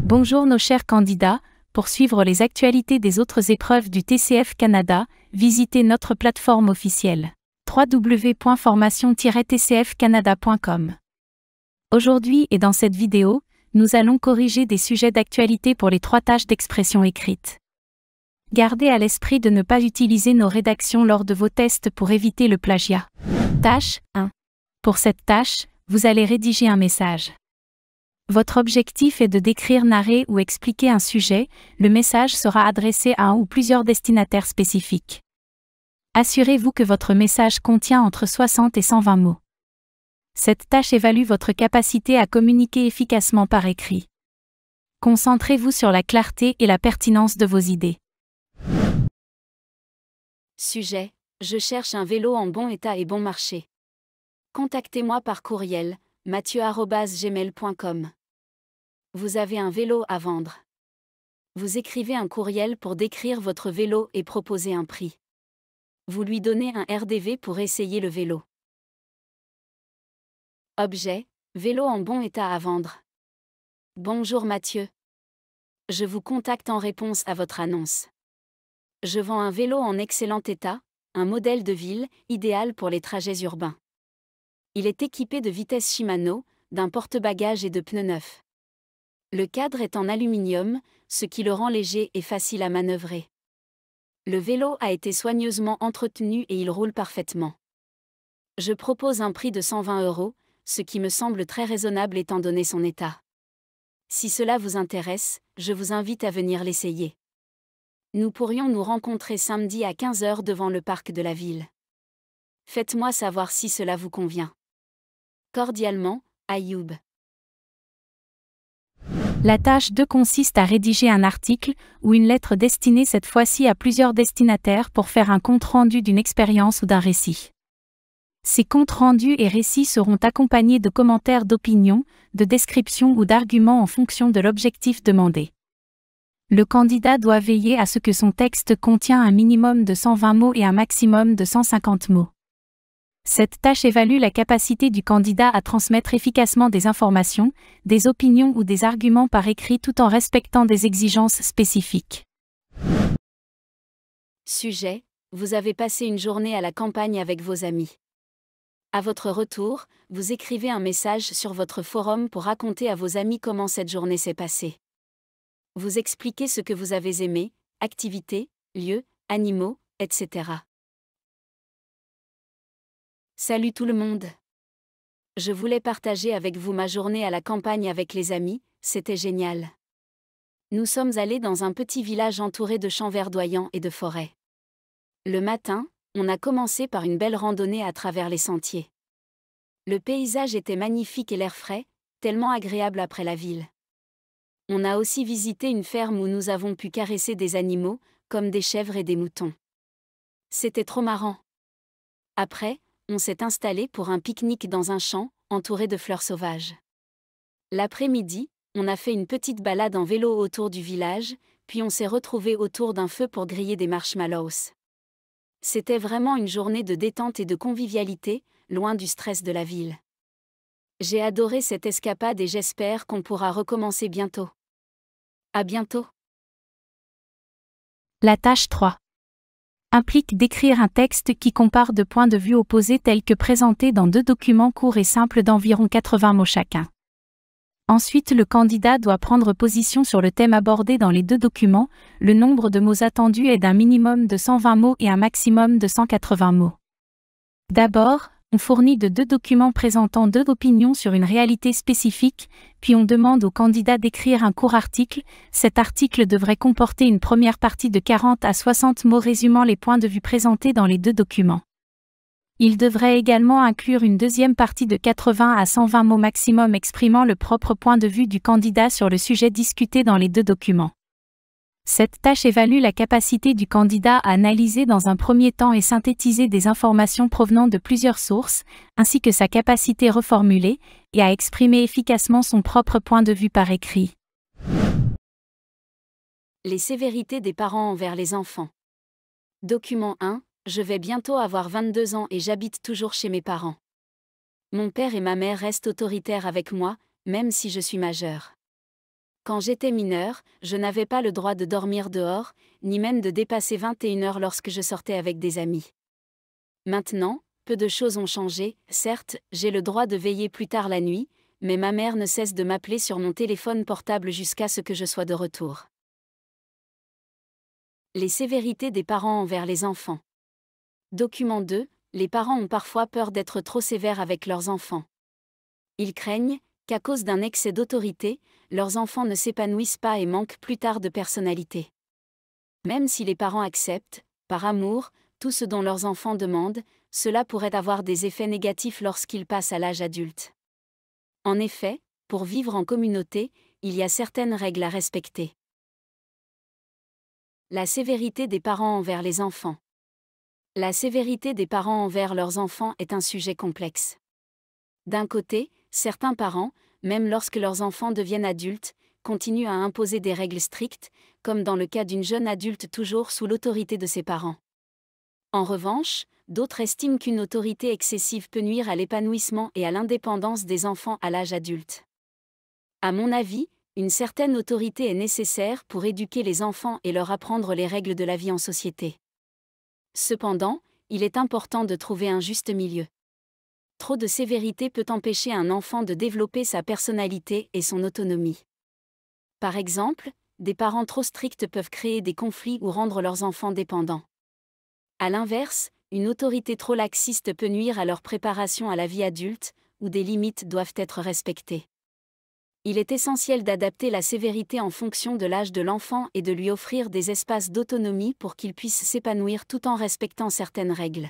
Bonjour nos chers candidats, pour suivre les actualités des autres épreuves du TCF Canada, visitez notre plateforme officielle www.formation-tcfcanada.com. Aujourd'hui et dans cette vidéo, nous allons corriger des sujets d'actualité pour les 3 tâches d'expression écrite. Gardez à l'esprit de ne pas utiliser nos rédactions lors de vos tests pour éviter le plagiat. Tâche 1. Pour cette tâche, vous allez rédiger un message. Votre objectif est de décrire, narrer ou expliquer un sujet. Le message sera adressé à un ou plusieurs destinataires spécifiques. Assurez-vous que votre message contient entre 60 et 120 mots. Cette tâche évalue votre capacité à communiquer efficacement par écrit. Concentrez-vous sur la clarté et la pertinence de vos idées. Sujet: je cherche un vélo en bon état et bon marché. Contactez-moi par courriel, mathieu@gmail.com. Vous avez un vélo à vendre. Vous écrivez un courriel pour décrire votre vélo et proposer un prix. Vous lui donnez un RDV pour essayer le vélo. Objet: vélo en bon état à vendre. Bonjour Mathieu. Je vous contacte en réponse à votre annonce. Je vends un vélo en excellent état, un modèle de ville, idéal pour les trajets urbains. Il est équipé de vitesses Shimano, d'un porte-bagages et de pneus neufs. Le cadre est en aluminium, ce qui le rend léger et facile à manœuvrer. Le vélo a été soigneusement entretenu et il roule parfaitement. Je propose un prix de 120 €, ce qui me semble très raisonnable étant donné son état. Si cela vous intéresse, je vous invite à venir l'essayer. Nous pourrions nous rencontrer samedi à 15 h devant le parc de la ville. Faites-moi savoir si cela vous convient. Cordialement, Ayoub. La tâche 2 consiste à rédiger un article ou une lettre destinée cette fois-ci à plusieurs destinataires pour faire un compte-rendu d'une expérience ou d'un récit. Ces comptes rendus et récits seront accompagnés de commentaires d'opinion, de descriptions ou d'arguments en fonction de l'objectif demandé. Le candidat doit veiller à ce que son texte contient un minimum de 120 mots et un maximum de 150 mots. Cette tâche évalue la capacité du candidat à transmettre efficacement des informations, des opinions ou des arguments par écrit tout en respectant des exigences spécifiques. Sujet: vous avez passé une journée à la campagne avec vos amis. À votre retour, vous écrivez un message sur votre forum pour raconter à vos amis comment cette journée s'est passée. Vous expliquez ce que vous avez aimé, activités, lieux, animaux, etc. Salut tout le monde. Je voulais partager avec vous ma journée à la campagne avec les amis, c'était génial. Nous sommes allés dans un petit village entouré de champs verdoyants et de forêts. Le matin, on a commencé par une belle randonnée à travers les sentiers. Le paysage était magnifique et l'air frais, tellement agréable après la ville. On a aussi visité une ferme où nous avons pu caresser des animaux, comme des chèvres et des moutons. C'était trop marrant. Après, on s'est installé pour un pique-nique dans un champ, entouré de fleurs sauvages. L'après-midi, on a fait une petite balade en vélo autour du village, puis on s'est retrouvés autour d'un feu pour griller des marshmallows. C'était vraiment une journée de détente et de convivialité, loin du stress de la ville. J'ai adoré cette escapade et j'espère qu'on pourra recommencer bientôt. À bientôt. La tâche 3 implique d'écrire un texte qui compare 2 points de vue opposés tels que présentés dans 2 documents courts et simples d'environ 80 mots chacun. Ensuite, le candidat doit prendre position sur le thème abordé dans les 2 documents. Le nombre de mots attendus est d'un minimum de 120 mots et un maximum de 180 mots. D'abord, on fournit de 2 documents présentant 2 opinions sur une réalité spécifique, puis on demande au candidat d'écrire un court article. Cet article devrait comporter une première partie de 40 à 60 mots résumant les points de vue présentés dans les 2 documents. Il devrait également inclure une deuxième partie de 80 à 120 mots maximum exprimant le propre point de vue du candidat sur le sujet discuté dans les 2 documents. Cette tâche évalue la capacité du candidat à analyser dans un premier temps et synthétiser des informations provenant de plusieurs sources, ainsi que sa capacité reformulée, et à exprimer efficacement son propre point de vue par écrit. Les sévérités des parents envers les enfants. Document 1. Je vais bientôt avoir 22 ans et j'habite toujours chez mes parents. Mon père et ma mère restent autoritaires avec moi, même si je suis majeure. Quand j'étais mineur, je n'avais pas le droit de dormir dehors, ni même de dépasser 21 heures lorsque je sortais avec des amis. Maintenant, peu de choses ont changé, certes, j'ai le droit de veiller plus tard la nuit, mais ma mère ne cesse de m'appeler sur mon téléphone portable jusqu'à ce que je sois de retour. Les sévérités des parents envers les enfants. Document 2. Les parents ont parfois peur d'être trop sévères avec leurs enfants. Ils craignent qu'à cause d'un excès d'autorité, leurs enfants ne s'épanouissent pas et manquent plus tard de personnalité. Même si les parents acceptent, par amour, tout ce dont leurs enfants demandent, cela pourrait avoir des effets négatifs lorsqu'ils passent à l'âge adulte. En effet, pour vivre en communauté, il y a certaines règles à respecter. La sévérité des parents envers les enfants. La sévérité des parents envers leurs enfants est un sujet complexe. D'un côté, certains parents, même lorsque leurs enfants deviennent adultes, continuent à imposer des règles strictes, comme dans le cas d'une jeune adulte toujours sous l'autorité de ses parents. En revanche, d'autres estiment qu'une autorité excessive peut nuire à l'épanouissement et à l'indépendance des enfants à l'âge adulte. À mon avis, une certaine autorité est nécessaire pour éduquer les enfants et leur apprendre les règles de la vie en société. Cependant, il est important de trouver un juste milieu. Trop de sévérité peut empêcher un enfant de développer sa personnalité et son autonomie. Par exemple, des parents trop stricts peuvent créer des conflits ou rendre leurs enfants dépendants. À l'inverse, une autorité trop laxiste peut nuire à leur préparation à la vie adulte, où des limites doivent être respectées. Il est essentiel d'adapter la sévérité en fonction de l'âge de l'enfant et de lui offrir des espaces d'autonomie pour qu'il puisse s'épanouir tout en respectant certaines règles.